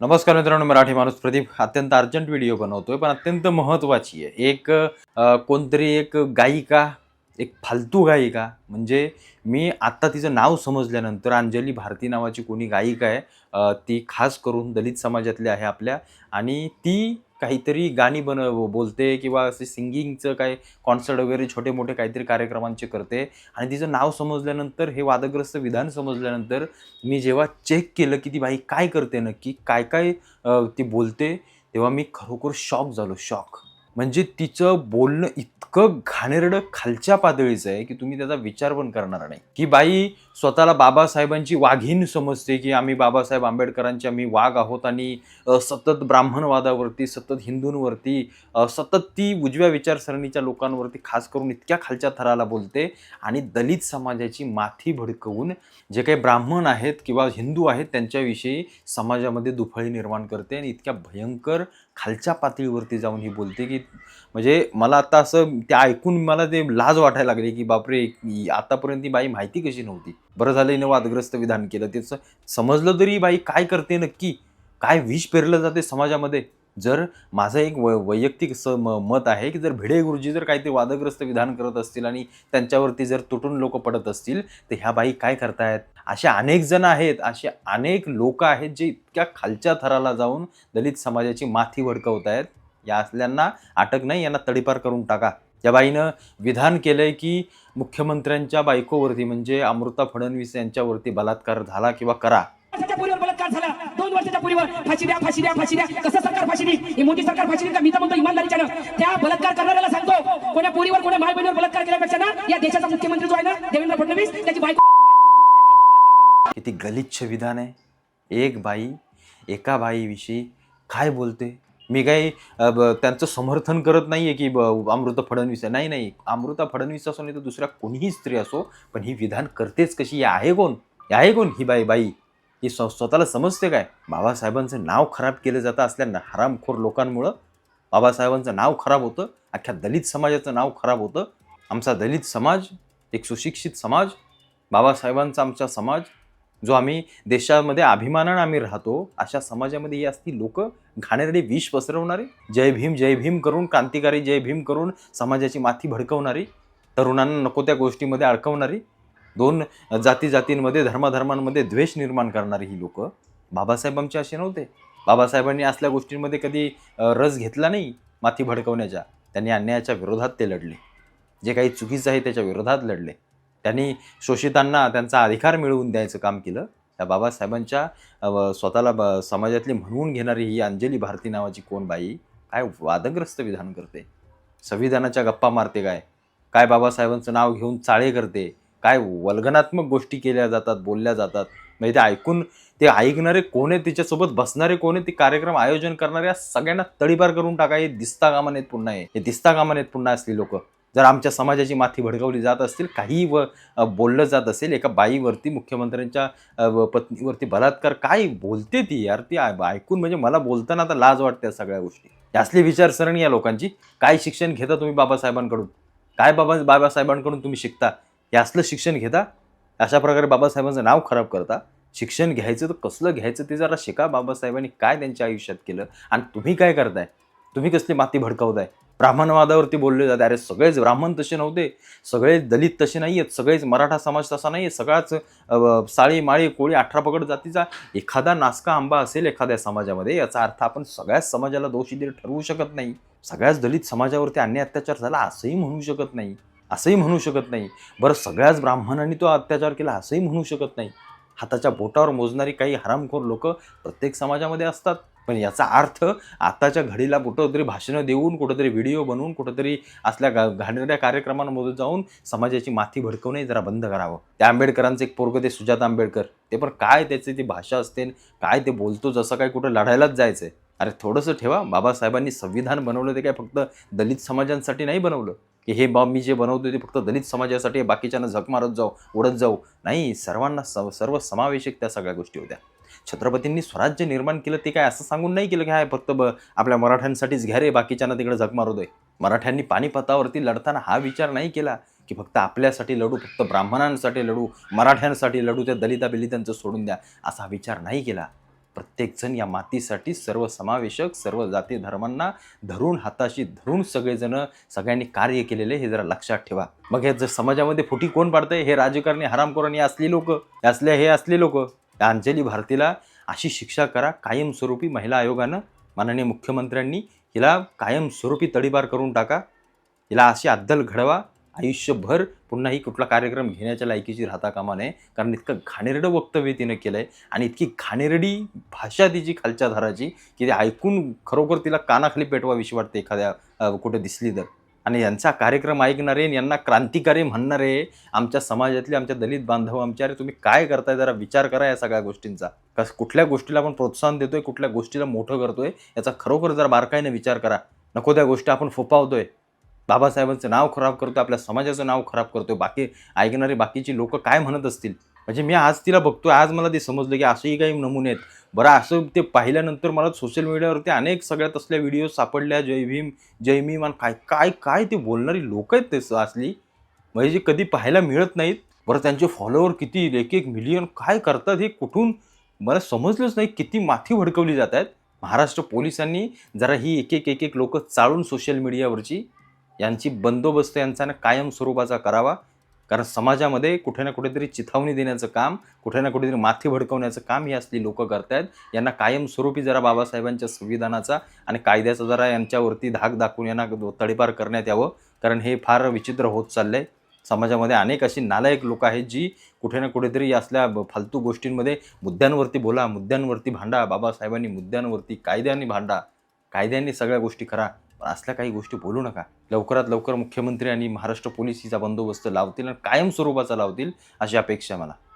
नमस्कार मित्रांनो, मराठी माणूस प्रदीप अत्यंत अर्जंट व्हिडिओ बनवतोय, पण अत्यंत महत्त्वाची आहे. कोणतरी एक गायिका, एक फालतू गायिका, म्हणजे मी आत्ता तिचं नाव समजल्यानंतर अंजली भारती नावाची कोणी गायिका आहे. ती खास करून दलित समाजातली आहे आपल्या, आणि ती काहीतरी गाणी बोलते किंवा असे सिंगिंगचं काही कॉन्सर्ट वगैरे छोटे-मोठे काहीतरी कार्यक्रमांचे करते, आणि तिचं नाव समजल्यानंतर, हे वादग्रस्त विधान समजल्यानंतर मी जेव्हा चेक केलं की ती बाई काय करते नक्की, काय-काय ती बोलते, तेव्हा मी खरोखर शॉक झालो, शॉक. म्हणजे तिचं बोलणं इतकं घाणेरडं खालच्या पातळीचं आहे, की तुम्ही त्याचा विचार पण करणार नाही. की बाई स्वतःला बाबासाहेबांची वाघीण समजते, की आम्ही बाबासाहेब आंबेडकरांचे आम्ही वाघ आहोत, आणि सतत ब्राह्मणवादावरती, सतत हिंदूंवरती, सतत ती उजव्या विचारसरणीच्या लोकांवरती खास करून इतक्या खालच्या थराला बोलते, आणि दलित समाजाची माथी भडकवून जे काही ब्राह्मण आहेत किंवा हिंदू आहेत त्यांच्याविषयी समाजामध्ये दुफळी निर्माण करते, आणि इतक्या भयंकर खालच्या पातळीवरती जाऊन ही बोलते, की म्हणजे मला आता असं ते ऐकून मला ते लाज वाटायला लागली, की बापरे, आतापर्यंत ती बाई माहिती कशी नव्हती. बरं झालं हिनं वादग्रस्त विधान केलं. त्याचं समजलं तरी बाई काय करते नक्की, काय विष पेरलं जाते समाजामध्ये. जर माझं एक वैयक्तिक मत आहे, की जर भिडे गुरुजी जर काहीतरी वादग्रस्त विधान करत असतील आणि त्यांच्यावरती जर तुटून लोक पडत असतील, तर ह्या बाई काय करतायत. असे अनेक जण आहेत, असे अनेक लोक आहेत जे इतक्या खालच्या थराला जाऊन दलित समाजाची माथी भडकवत आहेत. या असल्यांना अटक नाही, यांना तडीपार करून टाका. त्या बाईनं विधान केलंय, की मुख्यमंत्र्यांच्या बायकोवरती म्हणजे अमृता फडणवीस यांच्यावरती बलात्कार झाला किंवा करा. वर्षाच्या पूर्वीवर बलात्कार झाला, 2 वर्षाच्या पूर्वीवर फाशी द्या, फाशी द्या, फाशी द्या. कसं सरकार फाशी देईल? ही मोदी सरकार फाशी देईल का? मी तर म्हणतो इमानदारीच्यानं त्या बलात्कार करणाऱ्याला सांगतो, कोण्या पोरीवर, कोण्या माय बहिणीवर बलात्कार केल्यापेक्षा ना, या देशाचा मुख्यमंत्री जो आहे ना, देवेंद्र फडणवीस, त्याची बायको. किती गलिच्छ विधान आहे. एक बाई एका बाईविषयी काय बोलते. मी काही त्यांचं समर्थन करत नाहीये, की अमृता फडणवीस आहे. नाही नाही, अमृता फडणवीस असो नाही तर दुसऱ्या कोणीही स्त्री असो, पण ही विधान करतेच कशी. आहे कोण, आहे कोण ही बाई. ही स्वतःला समजते काय. बाबासाहेबांचं नाव खराब केलं जातं असल्या हरामखोर लोकांमुळं. बाबासाहेबांचं नाव खराब होतं, अख्ख्या दलित समाजाचं नाव खराब होतं. आमचा दलित समाज एक सुशिक्षित समाज, बाबासाहेबांचा आमचा समाज, जो आम्ही देशामध्ये अभिमानानं आम्ही राहतो, अशा समाजामध्ये ही असती लोक घाणेरडे विष पसरवणारे, जय भीम जय भीम करून, क्रांतिकारी जय भीम करून समाजाची माथी भडकवणारी, तरुणांना नको त्या गोष्टीमध्ये अडकवणारी, 2 जातींमध्ये धर्माधर्मांमध्ये द्वेष निर्माण करणारी ही लोक. बाबासाहेब आमचे असे नव्हते. बाबासाहेबांनी असल्या गोष्टींमध्ये कधी रस घेतला नाही माथी भडकवण्याच्या. त्यांनी अन्यायाच्या विरोधात ते लढले, जे काही चुकीचं आहे त्याच्या विरोधात लढले. त्यांनी शोषितांना त्यांचा अधिकार मिळवून द्यायचं काम केलं. त्या बाबासाहेबांच्या स्वतःला समाजातली म्हणवून घेणारी ही अंजली भारती नावाची कोण बाई काय वादग्रस्त विधान करते, संविधानाच्या गप्पा मारते, काय बाबासाहेबांचं नाव घेऊन चाळे करते, काय वल्गनात्मक गोष्टी केल्या जातात, बोलल्या जातात. म्हणजे ते ऐकून ते ऐकणारे कोण आहेत, तिच्यासोबत बसणारे कोण आहेत, ते कार्यक्रम आयोजन करणारे, सगळ्यांना तडीपार करून टाका. हे दिसता कामा नयेत पुन्हा, हे दिसता कामा नयेत पुन्हा असली लोक. जर आमच्या समाजाची माथी भडकवली जात असतील, काही बोललं जात असेल, एका बाईवरती, मुख्यमंत्र्यांच्या पत्नीवरती बलात्कार, काय बोलते ती यार. ती ऐकून म्हणजे मला बोलताना आता लाज वाटते सगळ्या गोष्टी. असली विचारसरणी या लोकांची. काय शिक्षण घेता तुम्ही बाबासाहेबांकडून, काय बाबासाहेबांकडून तुम्ही शिकता, हे असलं शिक्षण घेता, अशा प्रकारे बाबासाहेबांचं नाव खराब करता. शिक्षण घ्यायचं तर कसलं घ्यायचं ते जरा शिका. बाबासाहेबांनी काय त्यांच्या आयुष्यात केलं, आणि तुम्ही काय करताय, तुम्ही कसली माती भडकवताय. ब्राह्मणवादावरती बोलले जाते. अरे सगळेच ब्राह्मण तसे नव्हते, सगळे दलित तसे नाही आहेत, सगळेच मराठा समाज तसा नाही आहे. सगळाच साळी माळी कोळी 18 पगड जातीचा एखादा नासका आंबा असेल एखाद्या समाजामध्ये, याचा अर्थ आपण सगळ्याच समाजाला दोषी ठरवू शकत नाही. सगळ्याच दलित समाजावरती अन्याय अत्याचार झाला असंही म्हणू शकत नाही, असंही म्हणू शकत नाही. बरं, सगळ्याच ब्राह्मणांनी तो अत्याचार केला असंही म्हणू शकत नाही. हाताच्या बोटावर मोजणारी काही हरामखोर लोक प्रत्येक समाजामध्ये असतात. पण याचा अर्थ आताच्या घडीला कुठंतरी भाषणं देऊन, कुठंतरी व्हिडिओ बनवून, कुठंतरी असल्या घाणेरड्या कार्यक्रमांमध्ये जाऊन समाजाची माथी भडकवणे जरा बंद करावं. त्या आंबेडकरांचं एक पोरगं, ते सुजाता आंबेडकर, ते पण काय त्याची ती भाषा असते, काय ते बोलतो, जसं काय कुठं लढायलाच जायचंय. अरे थोडंसं ठेवा. बाबासाहेबांनी संविधान बनवलं ते काय फक्त दलित समाजांसाठी नाही बनवलं, की हे मी जे बनवतो ते फक्त दलित समाजासाठी, बाकीच्यांना झक मारत जाऊ, उडत जाऊ. नाही, सर्वांना सर्व समावेशक त्या सगळ्या गोष्टी होत्या. छत्रपतींनी स्वराज्य निर्माण केलं ते काय असं सांगून नाही केलं, की हा फक्त आपल्या मराठ्यांसाठीच घ्या रे, बाकीच्यांना तिकडे झक मारतोय. मराठ्यांनी पानिपतावरती लढताना हा विचार नाही केला, की फक्त आपल्यासाठी लढू, फक्त ब्राह्मणांसाठी लढू, मराठ्यांसाठी लढू, त्या दलिता बिलितांचं सोडून द्या, असा विचार नाही केला. प्रत्येकजण या मातीसाठी सर्वसमावेशक सर्व जाती धर्मांना धरून हाताशी धरून सगळ्यांनी कार्य केलेले हे जरा लक्षात ठेवा. मग हे जर समाजामध्ये फुटी कोण पाडतंय? हे राजकारणी, हरामखोरांनी असली लोक, हे असले लोक. अंजली भारतीला अशी शिक्षा करा कायमस्वरूपी. महिला आयोगानं, माननीय मुख्यमंत्र्यांनी हिला कायमस्वरूपी तडीपार करून टाका. हिला अशी अद्दल घडवा, आयुष्यभर पुन्हा ही कुठला कार्यक्रम घेण्याच्या लायकीची राहता कामा नये. कारण इतकं घाणेरडं वक्तव्य तिनं केलं आहे आणि इतकी घाणेरडी भाषा तिची खालच्या धाराची की ते ऐकून खरोखर तिला कानाखाली पेटवाविषयी वाटते एखाद्या कुठे दिसली तर. आणि यांचा कार्यक्रम ऐकणारे, यांना क्रांतिकारी म्हणणारे आमच्या समाजातले, आमच्या दलित बांधव, अरे तुम्ही काय करताय? जरा विचार करा या सगळ्या गोष्टींचा. कुठल्या गोष्टीला आपण प्रोत्साहन देतोय, कुठल्या गोष्टीला मोठं करतोय, याचा खरोखर जरा बारकाईने विचार करा. नको त्या गोष्टी आपण फोपावतोय, बाबासाहेबांचं नाव खराब करतोय, आपल्या समाजाचं नाव खराब करतोय. बाकी ऐकणारे बाकीची लोक काय म्हणत असतील? म्हणजे मी आज तिला बघतोय, आज मला ते समजलं की असंही काही नमुने आहेत. बरं, असं ते पाहिल्यानंतर मला सोशल मीडियावरती अनेक सगळ्यात असल्या व्हिडिओ सापडल्या, जय भीम जय भीम आणि काय काय काय ते बोलणारी लोक आहेत ते असली, म्हणजे जे कधी पाहायला मिळत नाहीत. बरं, त्यांचे फॉलोअर किती, 1-1 मिलियन, काय करतात हे, कुठून मला समजलंच नाही. किती माथी भडकवली जात आहेत. महाराष्ट्र पोलिसांनी जरा ही एक एक लोक चाळून सोशल मीडियावरची यांची बंदोबस्त यांचा कायम स्वरूपाचा करावा. कारण समाजामध्ये कुठे ना कुठेतरी चिथावणी देण्याचं काम, कुठे ना कुठेतरी माथी भडकवण्याचं काम ही असली लोक करतायत. यांना कायमस्वरूपी जरा बाबासाहेबांच्या संविधानाचा आणि कायद्याचा जरा यांच्यावरती धाक दाखवून यांना तडीपार करण्यात यावं. कारण हे फार विचित्र होत चाललंय. समाजामध्ये अनेक अशी नालायक लोक आहेत जी कुठे ना कुठेतरी असल्या फालतू गोष्टींमध्ये मुद्द्यांवरती बोला, मुद्द्यांवरती भांडा. बाबासाहेबांनी मुद्द्यांवरती, कायद्यांनी भांडा, कायद्यांनी सगळ्या गोष्टी करा, पण असल्या काही गोष्टी बोलू नका. लवकरात लवकर मुख्यमंत्री आणि महाराष्ट्र पोलीस हिचा बंदोबस्त लावतील आणि कायम स्वरूपाचा लावतील अशी अपेक्षा मला.